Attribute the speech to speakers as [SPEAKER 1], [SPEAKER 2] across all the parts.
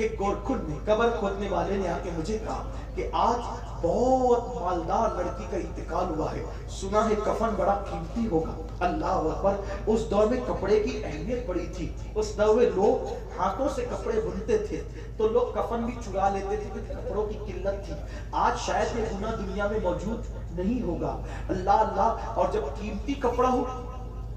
[SPEAKER 1] کہ گورکھن نے قبر کھودنے والے نے آ کے مجھے کہا کہ آج بہت مالدار لڑکی کا انتقال ہوا ہے، سنا ہے کفن بڑا قیمتی ہوگا۔ اللہ اکبر! اس دور میں کپڑے کی اہمیت بڑی تھی، اس دور میں لوگ ہاتھوں سے کپڑے بنتے تھے تو لوگ کفن بھی چرا لیتے تھے کیونکہ کپڑوں کی قلت تھی۔ آج شاید یہ گناہ دنیا میں موجود نہیں ہوگا۔ اللہ اللہ! اور جب قیمتی کپڑا ہو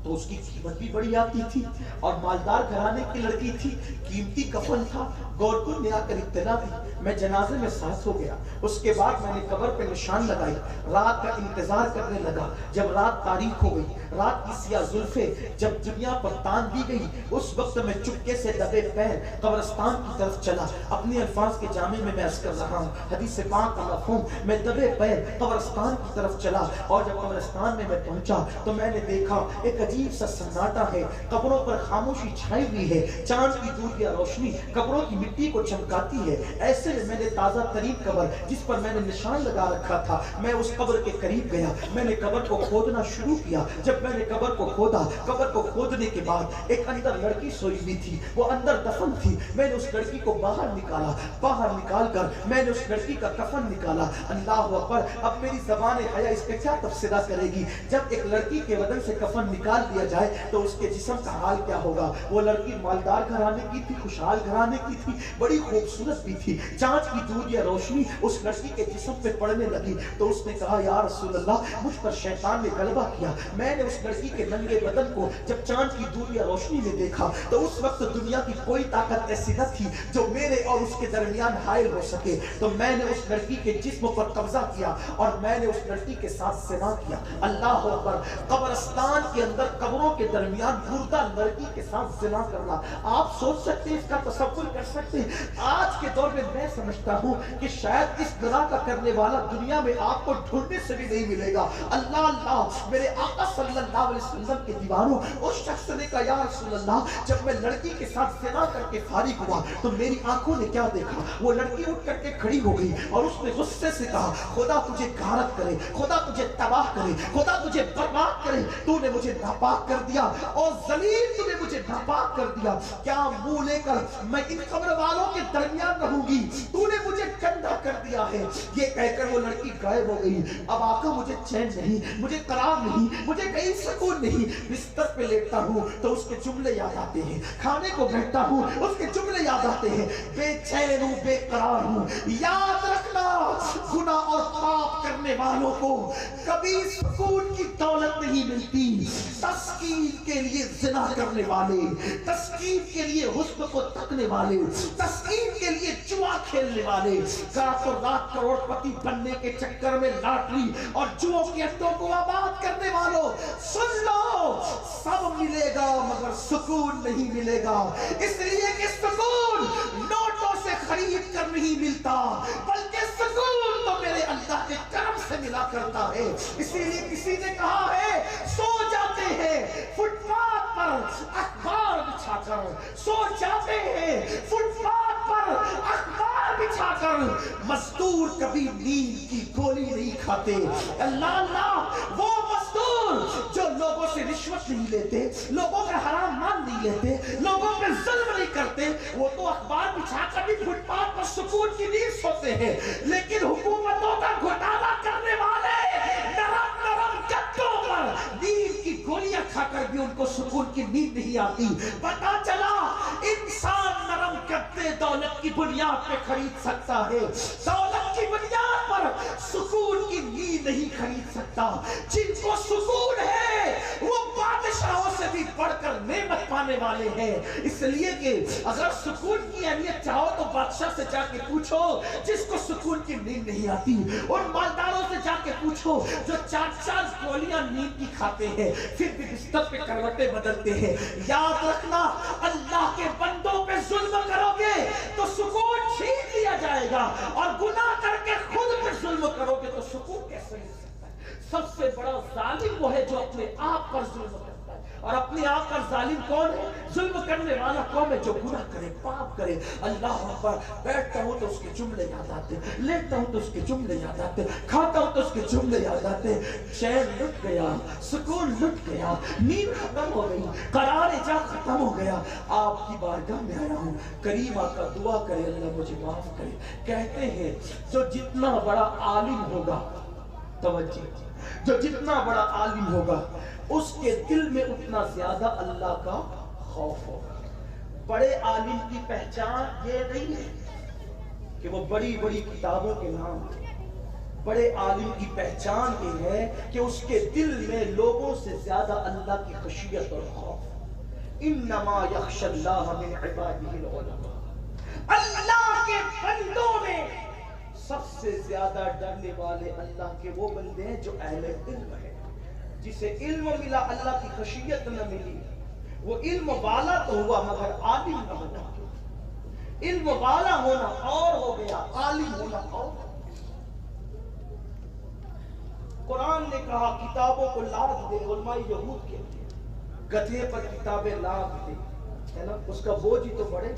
[SPEAKER 1] تو اس کی قیمت بھی بڑی آتی تھی، اور مالدار گھرانے کی لڑکی تھی، قیمتی کفن تھا۔ گورکھن نے آ کر اطلاع دی، میں جنازے میں ساتھ ہو گیا۔ اس کے بعد میں نے قبر پہ نشان لگائی، رات کا انتظار کرنے لگا۔ جب رات تاریک ہو گئی، رات کی سیاہ زلفیں جب دنیا پر تان دی گئی، اس وقت میں چپکے سے دبے پیر قبرستان کی طرف چلا۔ اپنے الفاظ کے جامع میں عرض کر رہا ہوں، حدیث پاک کا مفہوم، میں دبے پیر قبرستان کی طرف چلا، اور جب قبرستان میں پہنچا تو میں نے دیکھا ایک عجیب سا سناٹا ہے، قبروں پر خاموشی چھائی ہوئی ہے، چاند کی دودھ یا روشنی قبروں کی مٹی کو چمکاتی ہے۔ ایسے میں نے تازہ ترین قبر جس پر میں نے نشان لگا رکھا تھا، میں اس قبر کے قریب گیا، میں نے قبر کو کھودنا شروع کیا۔ جب میں نے قبر کو کھودا، قبر کو کھودنے کے بعد ایک اندر لڑکی سوئی ہوئی تھی، وہ اندر دفن تھی۔ میں نے اس لڑکی کو باہر نکالا، باہر نکال کر میں نے اس لڑکی کا کفن نکالا۔ اللہ اکبر! اب میری زبان حیا اس کا کیا تفسیرہ کرے گی؟ جب ایک لڑکی کے بدن سے کفن نکال دیا جائے تو اس کے جسم کا حال کیا ہوگا؟ وہ لڑکی مالدار گھرانے کی تھی، خوشحال گھرانے کی تھی، بڑی خوبصورت بھی تھی۔ چاند کی دودھ یا روشنی اس لڑکی کے جسم پہ پڑنے لگی تو اس نے کہا، یا رسول اللہ، مجھ پر شیطان نے غلبہ کیا۔ میں نے اس لڑکی کے ننگے بدن کو جب چاند کی دودھ یا روشنی میں دیکھا تو اس وقت دنیا کی کوئی طاقت ایسی نہ تھی جو میرے اور اس کے درمیان حائل ہو سکے۔ تو میں نے اس لڑکی کے جسم پر قبضہ کیا اور میں نے اس لڑکی کے ساتھ زنا کیا۔ اللہ اکبر! قبرستان کے اندر قبروں کے درمیان مردہ لڑکی کے ساتھ زنا کرنا، آپ سوچ سکتے ہیں، اس کا تصور کر سکتے ہیں؟ آج کے دور میں میں سمجھتا ہوں کہ شاید اس گناہ کا کرنے والا دنیا میں آپ کو ڈھونڈنے سے بھی نہیں ملے گا۔ اللہ اللہ! میرے آقا صلی اللہ علیہ وسلم کے دیوانوں، اس شخص نے کہا، یا رسول اللہ، جب میں لڑکی کے ساتھ زنا کر کے فارغ ہوا تو میری آنکھوں نے کیا دیکھا؟ وہ لڑکی اٹھ کر کے کھڑی ہو گئی اور اس نے غصے سے کہا، خدا تجھے غارت کرے، خدا تجھے تباہ کرے، خدا تجھے برباد کرے، تو نے مجھے ناپاک کر دیا اور ذلیل تو نے مجھے ناپاک کر دیا۔ کیا منہ لے کر میں ان قبر والوں کے درمیان رہوں گی؟ تو نے مجھے گندا کر دیا ہے۔ یہ کہہ کر وہ لڑکی غائب ہو گئی۔ اب آقا مجھے چین نہیں، مجھے قرار نہیں، مجھے کہیں سکون نہیں۔ بستر پہ لیٹتا ہوں تو اس کے جملے یاد آتے ہیں، کھانے کو بیٹھتا ہوں اس کے جملے یاد آتے ہیں، بے چین ہوں، بے قرار ہوں۔ یاد رکھنا، گناہ اور پاپ کرنے والوں کو کبھی سکون کی دولت نہیں ملتی۔ تسکین کے لیے زنا کرنے والے، تسکین کے لیے حسن کو تکنے والے، تسکین کے لیے جوا کھیلنے والے، راتوں رات کروڑ پتی بننے کے چکر میں لاٹری اور جوؤں کے اڈوں کو آباد کرنے والوں، سن لو، سب ملے گا مگر سکون نہیں ملے گا۔ اس لیے کہ سکون نوٹوں سے خرید کر نہیں ملتا، بلکہ سکون تو میرے اللہ کے کرم سے ملا کرتا ہے۔ اسی لیے کسی نے کہا ہے، سو جاتے ہیں فٹ پاتھ پر اخبار بچھا کر، سو جاتے ہیں فٹ پاتھ پر اخبار بچھا کر، مزدور کبھی نیند کی گولی نہیں کھاتے۔ اللہ اللہ! وہ مزدور جو لوگوں سے رشوت نہیں لیتے، لوگوں کا حرام مال نہیں لیتے، لوگوں پہ ظلم نہیں کرتے، وہ تو اخبار بچھا کر بھی فٹ پاتھ پر سکون کی نیند سوتے ہیں۔ لیکن حکومتوں کا گھوٹالا کرنے والے نرم نرم گدوں پر نیند کی گولیاں کھا کر بھی ان کو سکون کی نیند نہیں آتی۔ پتا چلا انسان نرم گدے دولت کی بنیاد پہ خرید سکتا ہے، دولت کی بنیاد پر سکون کی نیند نہیں خرید سکتا۔ جن کو سکون ہے وہ بادشاہوں سے بھی بڑھ کر نعمت پانے والے ہیں۔ اس لیے کہ اگر سکون کی اہمیت چاہو تو بادشاہ سے جا کے پوچھو جس کو سکون کی نیند نہیں آتی، ان مالداروں سے جا کے پوچھو جو 4 گولیاں نیند کی کھاتے ہیں پھر بھی بستر پہ کروٹیں بدلتے ہیں۔ یاد رکھنا، اللہ کے بندوں پہ ظلم کرو گے تو سکون چھین لیا جائے گا، اور گناہ کر کے خود پہ ظلم کرو گے تو سکون کیسے مل سکتا ہے؟ سب سے بڑا ظالم وہ ہے جو اپنے آپ پر ظلم کرتا ہے، اور اپنے آپ پر ظالم کون ہے؟ ظلم کرنے والا کون ہے؟ جو گناہ کرے، پاپ کرے. اللہ اکبر. بیٹھتا ہوں تو اس کے جملے یاد آتے، لیٹتا ہوں تو اس کے جملے یاد آتے، کھاتا ہوں تو اس کے جملے یاد آتے. چین لٹ گیا، سکون لٹ گیا، نیند ختم ہو گئی، قرار جا ختم ہو گیا. آپ کی بارگاہ میں آیا ہوں، کریم آقا دعا کرے اللہ مجھے معاف کرے. کہتے ہیں جو جتنا بڑا عالم ہوگا، توجہ، جو جتنا بڑا عالم ہوگا اس کے دل میں اتنا زیادہ اللہ کا خوف ہوگا. بڑے عالم کی پہچان یہ نہیں ہے کہ وہ بڑی بڑی کتابوں کے نام. بڑے عالم کی پہچان یہ ہے کہ اس کے دل میں لوگوں سے زیادہ اللہ کی خشیت اور خوف. انما یخشی اللہ من عبادہ العلماء. اللہ کے بندوں میں سب سے زیادہ ڈرنے والے اللہ کے وہ بندے ہیں جو اہل علم ہے. جسے علم ملا اللہ کی خشیت نہ ملی، وہ علم والا تو ہوا مگر عالم نہ ہوا. علم والا ہونا اور ہو گیا، عالم ہونا اور. قرآن نے کہا کتابوں کو لاد دے. علماء یہود کے گدھے پر کتابیں لاد دے، ہے نا، اس کا بوجھ ہی تو بڑھے.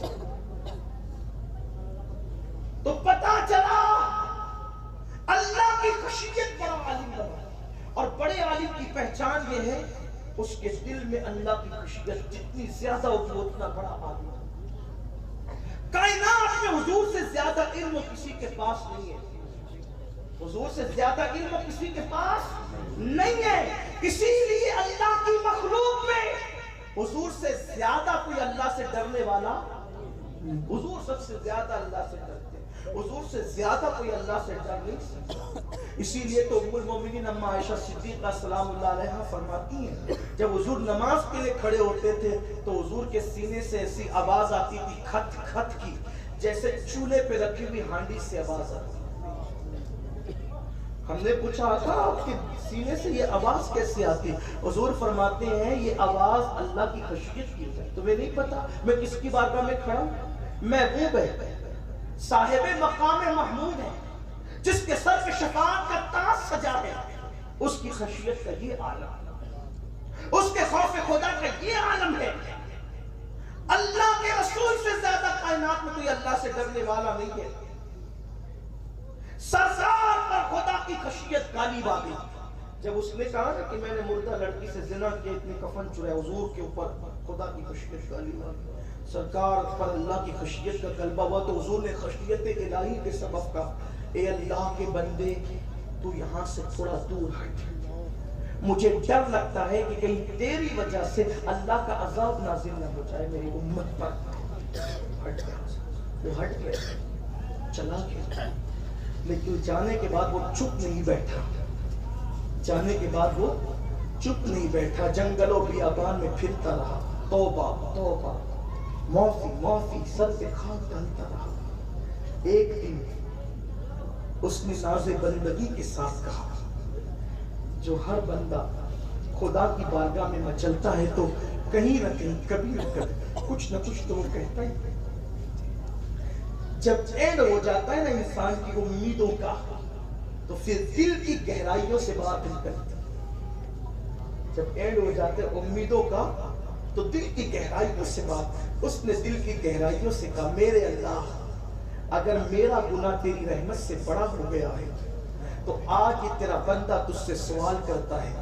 [SPEAKER 1] تو پتا چلا اللہ کی خشیت بڑا عالم بنا. اور بڑے عالم کی پہچان یہ ہے اس کے دل میں اللہ کی خشیت جتنی زیادہ ہوگی اتنا بڑا عالم. کائنات میں حضور سے زیادہ علم کسی کے پاس نہیں ہے. حضور سے زیادہ علم کسی کے پاس نہیں ہے. اسی لیے اللہ کی مخلوق میں حضور سے زیادہ کوئی اللہ سے ڈرنے والا. حضور سب سے زیادہ اللہ سے ڈرتے، حضور سے زیادہ کوئی اللہ سے ڈر نہیں سکتا. اسی لیے تو ام المومنین اما عائشہ صدیقہ سلام اللہ علیہا فرماتی ہیں جب حضور نماز کے لیے کھڑے ہوتے تھے تو حضور کے سینے سے ایسی آواز آتی تھی کھٹ کھٹ کی، جیسے چولہے پہ رکھی ہوئی ہانڈی سے آواز آتی. ہم نے پوچھا تھا آپ کے سینے سے یہ آواز کیسے آتی؟ حضور فرماتے ہیں یہ آواز اللہ کی خشیت کی ہے. تمہیں نہیں پتا میں کس کی بارگاہ میں کھڑا ہوں؟ محبوب ہے، صاحب مقام محمود ہے، جس کے سر پہ شفاعت کا تاج سجا ہے. اس کی خشیت کا یہ عالم، اس کے خوف خدا کا یہ عالم ہے. اللہ کے رسول سے زیادہ کائنات میں کوئی اللہ سے ڈرنے والا نہیں ہے. سرزار پر خدا کی خشیت غالب آ گئی. جب اس نے کہا نا کہ میں نے مردہ لڑکی سے زنا کیا، اتنے کفن چرائے، حضور کے اوپر خدا کی خشیت غالب آ گئی. سرکار پر اللہ کی خشیت کا غلبہ ہوا تو حضور نے خشیت الہی کے سبب کا اے اللہ کے بندے تو یہاں سے تھوڑا دور ہٹ، مجھے ڈر لگتا ہے کہ کہیں تیری وجہ سے اللہ کا عذاب نازل نہ ہو جائے میری امت پر. ہٹ گیا، وہ ہٹ گیا، چلا گیا. لیکن جانے کے بعد وہ چپ نہیں بیٹھا. جانے کے بعد وہ چپ نہیں بیٹھا، جنگلوں بیابان میں پھرتا رہا. توبہ توبہ، معافی معافی، سر پہ خاک ڈالتا رہا. ایک دن اس نے ناز بندگی کے ساتھ کہا جو ہر بندہ خدا کی بارگاہ میں مچلتا ہے تو کہیں نہ کہیں کبھی نہ کبھی کچھ نہ کچھ تو وہ کہتا ہی. جب اینڈ ہو جاتا ہے نا انسان کی امیدوں کا تو پھر دل کی گہرائیوں سے بات نکلتی. جب اینڈ ہو جاتا ہے امیدوں کا تو دل کی گہرائیوں سے بات. اس نے دل کی گہرائیوں سے کہا میرے اللہ اگر میرا گناہ تیری رحمت سے بڑا ہو گیا ہے تو آج یہ تیرا بندہ تجھ سے سوال کرتا ہے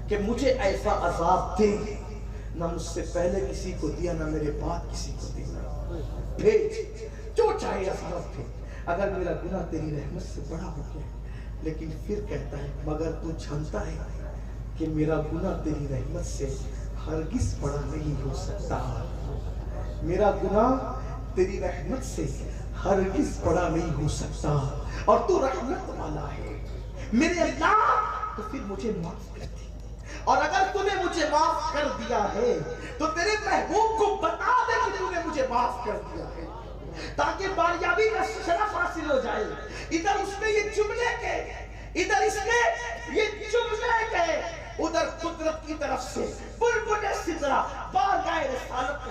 [SPEAKER 1] کہ مجھے ایسا عذاب دے نہ مجھ سے پہلے کسی کو دیا نہ میرے بعد کسی کو دینا. بھیج جو چاہے عذاب دے اگر میرا گناہ تیری رحمت سے بڑا ہو گیا. لیکن پھر کہتا ہے مگر تو جانتا ہے کہ میرا گناہ تیری رحمت سے ہرگز بڑا نہیں ہو سکتا. میرا گناہ تیری رحمت سے ہرگز بڑا نہیں ہو سکتا اور تو رحمت والا ہے میرے اللہ. تو پھر مجھے معاف کر دی اور اگر تو نے مجھے معاف کر دیا ہے تو تیرے محبوب کو بتا دے کہ تو نے مجھے معاف کر دیا ہے تاکہ باریابی کا شرف حاصل ہو جائے. ادھر اس نے یہ جملے کے، ادھر اس نے یہ جملے کے، ادھر قدرت کی طرف سے بلبل سدرا بارگاہ رسالت کے